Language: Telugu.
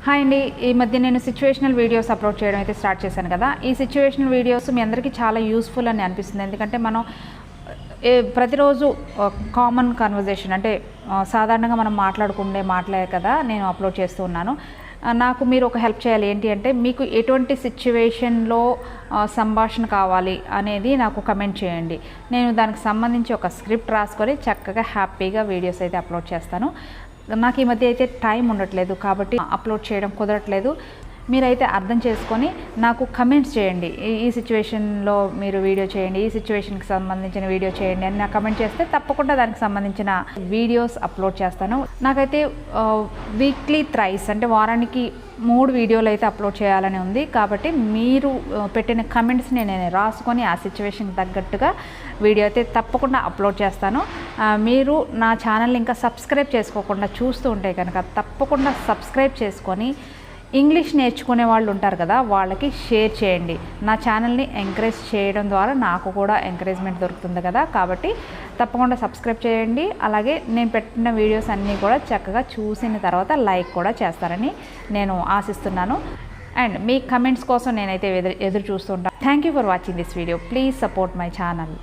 హాయ్ అండి. ఈ మధ్య నేను సిచ్యువేషనల్ వీడియోస్ అప్లోడ్ చేయడం అయితే స్టార్ట్ చేశాను కదా. ఈ సిచ్యువేషనల్ వీడియోస్ మీ అందరికీ చాలా యూస్ఫుల్ అని అనిపిస్తుంది. ఎందుకంటే మనం ప్రతిరోజు కామన్ కన్వర్జేషన్ అంటే సాధారణంగా మనం మాట్లాడుకునే మాటలే కదా నేను అప్లోడ్ చేస్తూ ఉన్నాను. నాకు మీరు ఒక హెల్ప్ చేయాలి. ఏంటి అంటే మీకు ఎటువంటి సిచ్యువేషన్లో సంభాషణ కావాలి అనేది నాకు కమెంట్ చేయండి. నేను దానికి సంబంధించి ఒక స్క్రిప్ట్ రాసుకొని చక్కగా హ్యాపీగా వీడియోస్ అయితే అప్లోడ్ చేస్తాను. నాకు ఈ మధ్య అయితే టైం ఉండట్లేదు కాబట్టి అప్లోడ్ చేయడం కుదరట్లేదు. మీరైతే అర్థం చేసుకొని నాకు కమెంట్స్ చేయండి. ఈ సిచ్యువేషన్లో మీరు వీడియో చేయండి, ఈ సిచ్యువేషన్కి సంబంధించిన వీడియో చేయండి అని నాకు కమెంట్ చేస్తే తప్పకుండా దానికి సంబంధించిన వీడియోస్ అప్లోడ్ చేస్తాను. నాకైతే వీక్లీ థ్రైస్ అంటే వారానికి 3 వీడియోలు అయితే అప్లోడ్ చేయాలని ఉంది. కాబట్టి మీరు పెట్టిన కమెంట్స్ని నేను రాసుకొని ఆ సిచ్యువేషన్కి తగ్గట్టుగా వీడియో అయితే తప్పకుండా అప్లోడ్ చేస్తాను. మీరు నా ఛానల్ని ఇంకా సబ్స్క్రైబ్ చేసుకోకుండా చూస్తూ ఉంటే కనుక తప్పకుండా సబ్స్క్రైబ్ చేసుకొని ఇంగ్లీష్ నేర్చుకునే వాళ్ళు ఉంటారు కదా, వాళ్ళకి షేర్ చేయండి. నా ఛానల్ని ఎంకరేజ్ చేయడం ద్వారా నాకు కూడా ఎంకరేజ్మెంట్ దొరుకుతుంది కదా. కాబట్టి తప్పకుండా సబ్స్క్రైబ్ చేయండి. అలాగే నేను పెట్టిన వీడియోస్ అన్నీ కూడా చక్కగా చూసిన తర్వాత లైక్ కూడా చేస్తారని నేను ఆశిస్తున్నాను. అండ్ మీ కమెంట్స్ కోసం నేనైతే ఎదురు చూస్తుంటాను. Thank you for watching this video. Please support my channel.